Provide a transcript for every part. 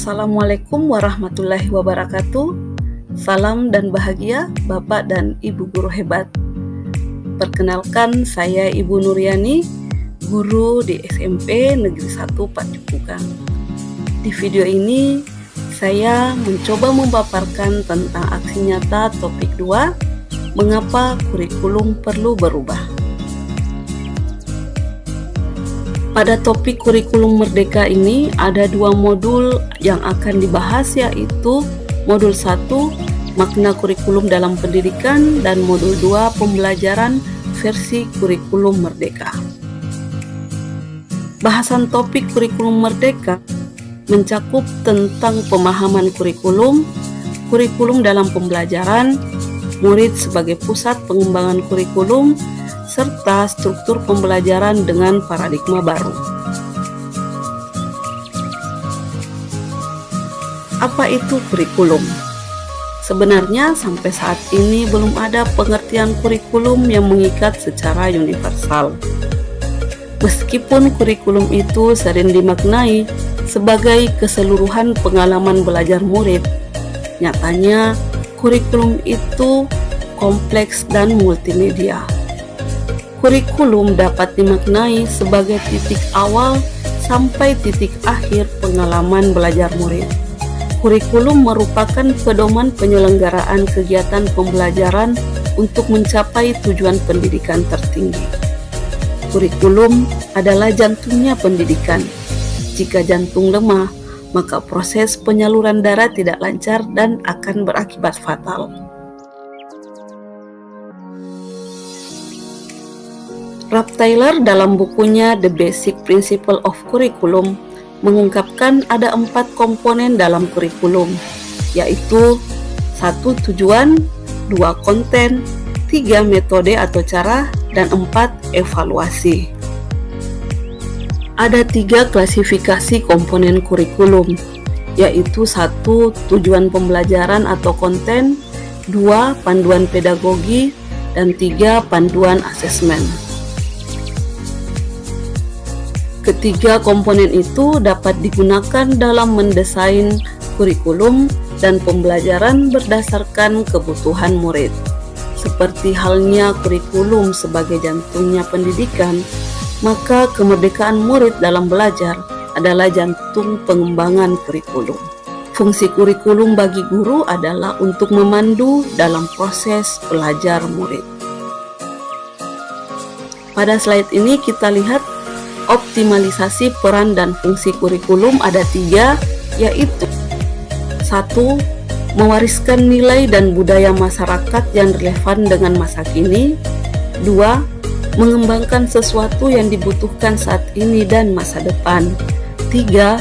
Assalamualaikum warahmatullahi wabarakatuh. Salam dan bahagia Bapak dan Ibu guru hebat. Perkenalkan, saya Ibu Nuryani, guru di SMP Negeri 1 Pacipugang. Di video ini, saya mencoba memaparkan tentang aksi nyata topik 2, mengapa kurikulum perlu berubah. Pada topik kurikulum merdeka ini ada 2 modul yang akan dibahas, yaitu modul 1 makna kurikulum dalam pendidikan dan modul 2 pembelajaran versi kurikulum merdeka. Bahasan topik kurikulum merdeka mencakup tentang pemahaman kurikulum dalam pembelajaran, murid sebagai pusat pengembangan kurikulum, serta struktur pembelajaran dengan paradigma baru. Apa itu kurikulum? Sebenarnya sampai saat ini belum ada pengertian kurikulum yang mengikat secara universal. Meskipun kurikulum itu sering dimaknai sebagai keseluruhan pengalaman belajar murid, nyatanya kurikulum itu kompleks dan multimedia. Kurikulum dapat dimaknai sebagai titik awal sampai titik akhir pengalaman belajar murid. Kurikulum merupakan pedoman penyelenggaraan kegiatan pembelajaran untuk mencapai tujuan pendidikan tertinggi. Kurikulum adalah jantungnya pendidikan. Jika jantung lemah, maka proses penyaluran darah tidak lancar dan akan berakibat fatal. Ralph Taylor dalam bukunya The Basic Principle of Curriculum mengungkapkan ada 4 komponen dalam kurikulum, yaitu 1 tujuan, 2 konten, 3 metode atau cara, dan 4 evaluasi. Ada 3 klasifikasi komponen kurikulum, yaitu 1 tujuan pembelajaran atau konten, 2 panduan pedagogi, dan 3 panduan asesmen. Ketiga komponen itu dapat digunakan dalam mendesain kurikulum dan pembelajaran berdasarkan kebutuhan murid. Seperti halnya kurikulum sebagai jantungnya pendidikan, maka kemerdekaan murid dalam belajar adalah jantung pengembangan kurikulum. Fungsi kurikulum bagi guru adalah untuk memandu dalam proses belajar murid. Pada slide ini kita lihat optimalisasi peran dan fungsi kurikulum ada 3, yaitu 1. Mewariskan nilai dan budaya masyarakat yang relevan dengan masa kini. 2. Mengembangkan sesuatu yang dibutuhkan saat ini dan masa depan. 3.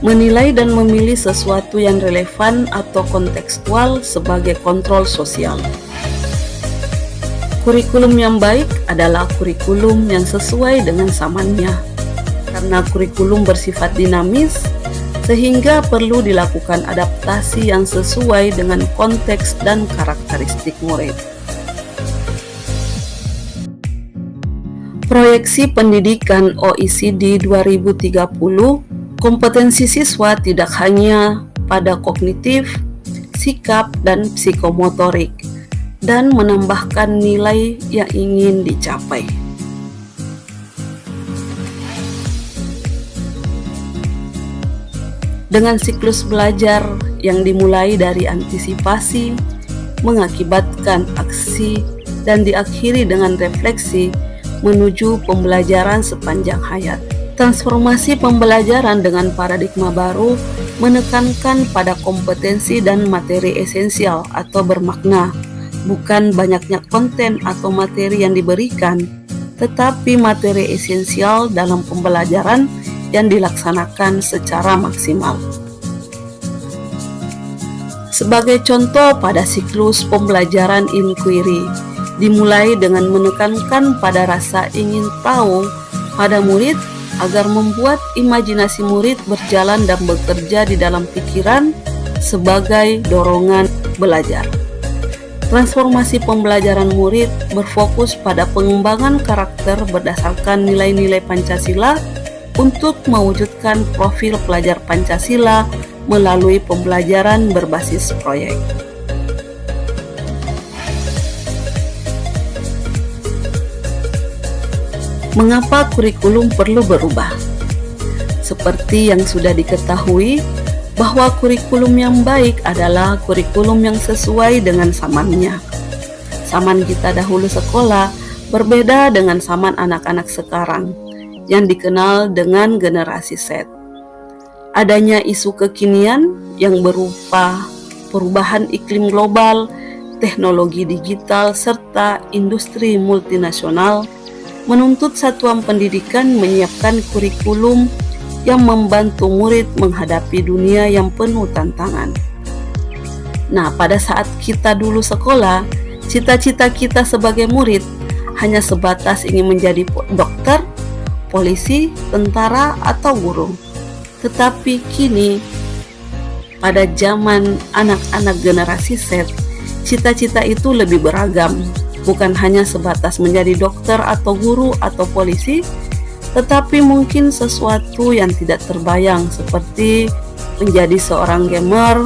Menilai dan memilih sesuatu yang relevan atau kontekstual sebagai kontrol sosial. Kurikulum yang baik adalah kurikulum yang sesuai dengan zamannya. Karena kurikulum bersifat dinamis, sehingga perlu dilakukan adaptasi yang sesuai dengan konteks dan karakteristik murid. Proyeksi pendidikan OECD 2030, kompetensi siswa tidak hanya pada kognitif, sikap, dan psikomotorik, dan menambahkan nilai yang ingin dicapai. Dengan siklus belajar yang dimulai dari antisipasi, mengakibatkan aksi, dan diakhiri dengan refleksi menuju pembelajaran sepanjang hayat. Transformasi pembelajaran dengan paradigma baru menekankan pada kompetensi dan materi esensial atau bermakna, bukan banyaknya konten atau materi yang diberikan, tetapi materi esensial dalam pembelajaran yang dilaksanakan secara maksimal. Sebagai contoh, pada siklus pembelajaran inquiry dimulai dengan menekankan pada rasa ingin tahu pada murid agar membuat imajinasi murid berjalan dan bekerja di dalam pikiran sebagai dorongan belajar. Transformasi pembelajaran murid berfokus pada pengembangan karakter berdasarkan nilai-nilai Pancasila untuk mewujudkan profil pelajar Pancasila melalui pembelajaran berbasis proyek. Mengapa kurikulum perlu berubah? Seperti yang sudah diketahui, bahwa kurikulum yang baik adalah kurikulum yang sesuai dengan zamannya. Zaman kita dahulu sekolah berbeda dengan zaman anak-anak sekarang, yang dikenal dengan generasi Z. Adanya isu kekinian yang berupa perubahan iklim global, teknologi digital, serta industri multinasional menuntut satuan pendidikan menyiapkan kurikulum yang membantu murid menghadapi dunia yang penuh tantangan. Nah, pada saat kita dulu sekolah, cita-cita kita sebagai murid hanya sebatas ingin menjadi dokter, polisi, tentara, atau guru. Tetapi kini, pada zaman anak-anak generasi Z, cita-cita itu lebih beragam. Bukan hanya sebatas menjadi dokter atau guru atau polisi, tetapi mungkin sesuatu yang tidak terbayang seperti menjadi seorang gamer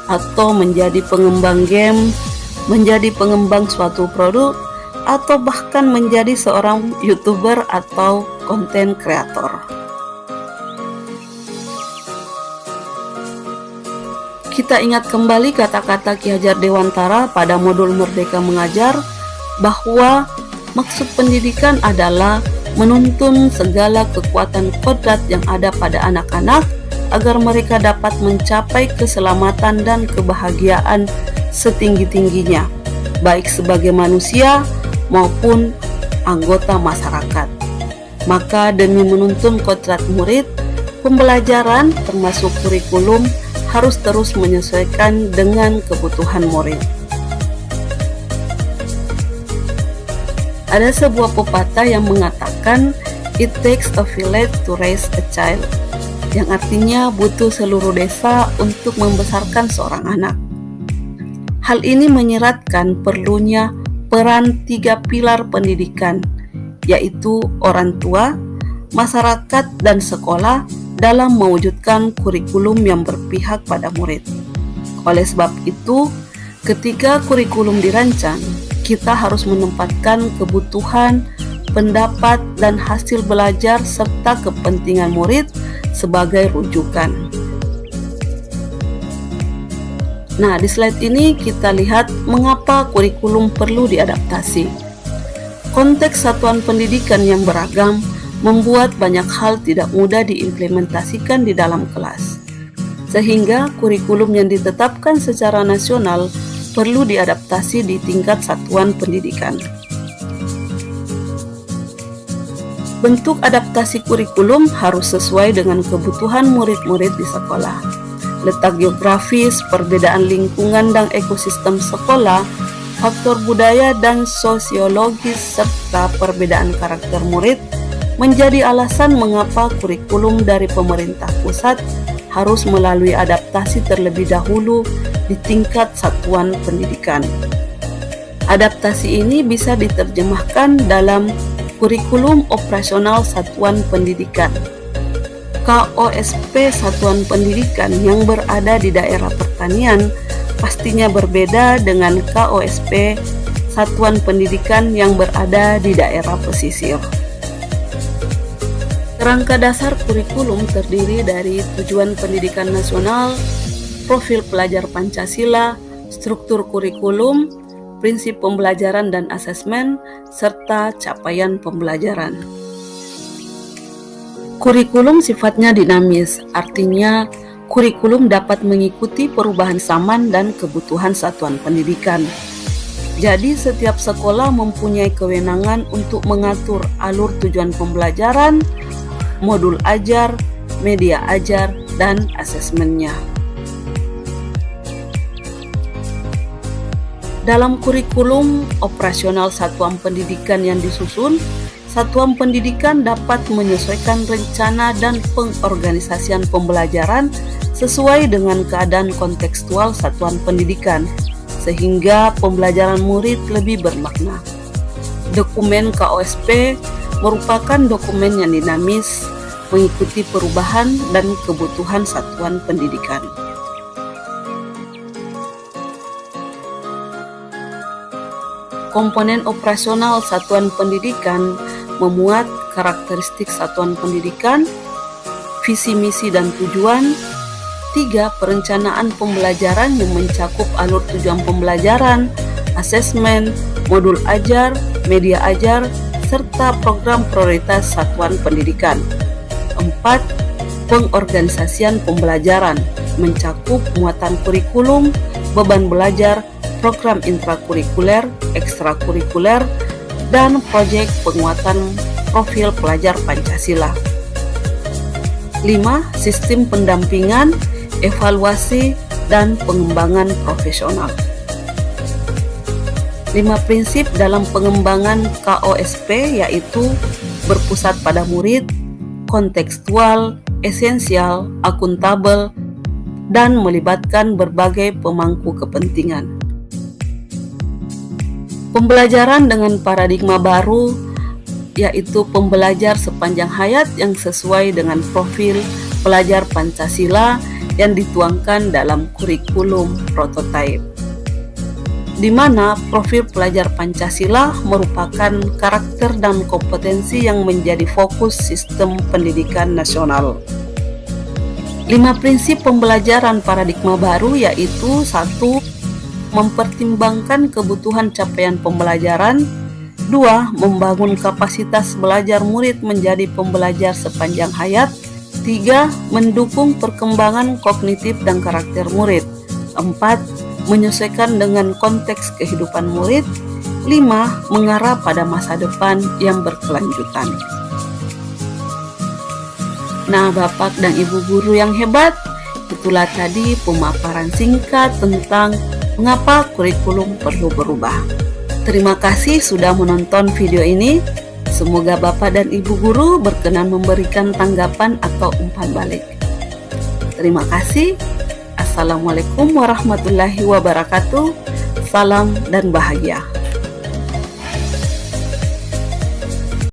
atau menjadi pengembang game, menjadi pengembang suatu produk, atau bahkan menjadi seorang YouTuber atau konten kreator. Kita ingat kembali kata-kata Ki Hajar Dewantara pada modul Merdeka Mengajar, bahwa maksud pendidikan adalah menuntun segala kekuatan kodrat yang ada pada anak-anak agar mereka dapat mencapai keselamatan dan kebahagiaan setinggi-tingginya, baik sebagai manusia maupun anggota masyarakat. Maka demi menuntun kodrat murid, pembelajaran termasuk kurikulum harus terus menyesuaikan dengan kebutuhan murid. Ada sebuah pepatah yang mengatakan "It takes a village to raise a child", yang artinya butuh seluruh desa untuk membesarkan seorang anak. Hal ini menyeratkan perlunya peran 3 pilar pendidikan, yaitu orang tua, masyarakat, dan sekolah dalam mewujudkan kurikulum yang berpihak pada murid. Oleh sebab itu, ketika kurikulum dirancang, kita harus menempatkan kebutuhan, pendapat, dan hasil belajar serta kepentingan murid sebagai rujukan. Nah, di slide ini kita lihat mengapa kurikulum perlu diadaptasi. Konteks satuan pendidikan yang beragam membuat banyak hal tidak mudah diimplementasikan di dalam kelas, sehingga kurikulum yang ditetapkan secara nasional perlu diadaptasi di tingkat satuan pendidikan. Bentuk adaptasi kurikulum harus sesuai dengan kebutuhan murid-murid di sekolah. Letak geografis, perbedaan lingkungan dan ekosistem sekolah, faktor budaya dan sosiologis, serta perbedaan karakter murid menjadi alasan mengapa kurikulum dari pemerintah pusat harus melalui adaptasi terlebih dahulu di tingkat satuan pendidikan. Adaptasi ini bisa diterjemahkan dalam kurikulum operasional satuan pendidikan. KOSP satuan pendidikan yang berada di daerah pertanian pastinya berbeda dengan KOSP satuan pendidikan yang berada di daerah pesisir. Kerangka dasar kurikulum terdiri dari tujuan pendidikan nasional, profil pelajar Pancasila, struktur kurikulum, prinsip pembelajaran dan asesmen, serta capaian pembelajaran. Kurikulum sifatnya dinamis, artinya kurikulum dapat mengikuti perubahan zaman dan kebutuhan satuan pendidikan. Jadi setiap sekolah mempunyai kewenangan untuk mengatur alur tujuan pembelajaran, modul ajar, media ajar, dan asesmennya. Dalam kurikulum operasional satuan pendidikan yang disusun, satuan pendidikan dapat menyesuaikan rencana dan pengorganisasian pembelajaran sesuai dengan keadaan kontekstual satuan pendidikan, sehingga pembelajaran murid lebih bermakna. Dokumen KOSP merupakan dokumen yang dinamis, mengikuti perubahan dan kebutuhan satuan pendidikan. Komponen operasional satuan pendidikan memuat karakteristik satuan pendidikan, visi misi dan tujuan. 3. Perencanaan pembelajaran yang mencakup alur tujuan pembelajaran, asesmen, modul ajar, media ajar, serta program prioritas satuan pendidikan. 4. Pengorganisasian pembelajaran mencakup muatan kurikulum, beban belajar, program intrakurikuler, ekstrakurikuler, dan proyek penguatan profil pelajar Pancasila. 5. Sistem pendampingan, evaluasi, dan pengembangan profesional. 5 prinsip dalam pengembangan KOSP yaitu berpusat pada murid, kontekstual, esensial, akuntabel, dan melibatkan berbagai pemangku kepentingan. Pembelajaran dengan paradigma baru yaitu pembelajar sepanjang hayat yang sesuai dengan profil pelajar Pancasila yang dituangkan dalam kurikulum prototipe, di mana profil pelajar Pancasila merupakan karakter dan kompetensi yang menjadi fokus sistem pendidikan nasional. 5 prinsip pembelajaran paradigma baru yaitu 1. Mempertimbangkan kebutuhan capaian pembelajaran. 2. Membangun kapasitas belajar murid menjadi pembelajar sepanjang hayat. 3. Mendukung perkembangan kognitif dan karakter murid. 4. Menyesuaikan dengan konteks kehidupan murid. 5. Mengarah pada masa depan yang berkelanjutan. Nah, Bapak dan Ibu guru yang hebat, itulah tadi pemaparan singkat tentang mengapa kurikulum perlu berubah. Terima kasih sudah menonton video ini. Semoga Bapak dan Ibu guru berkenan memberikan tanggapan atau umpan balik. Terima kasih. Assalamualaikum warahmatullahi wabarakatuh. Salam dan bahagia.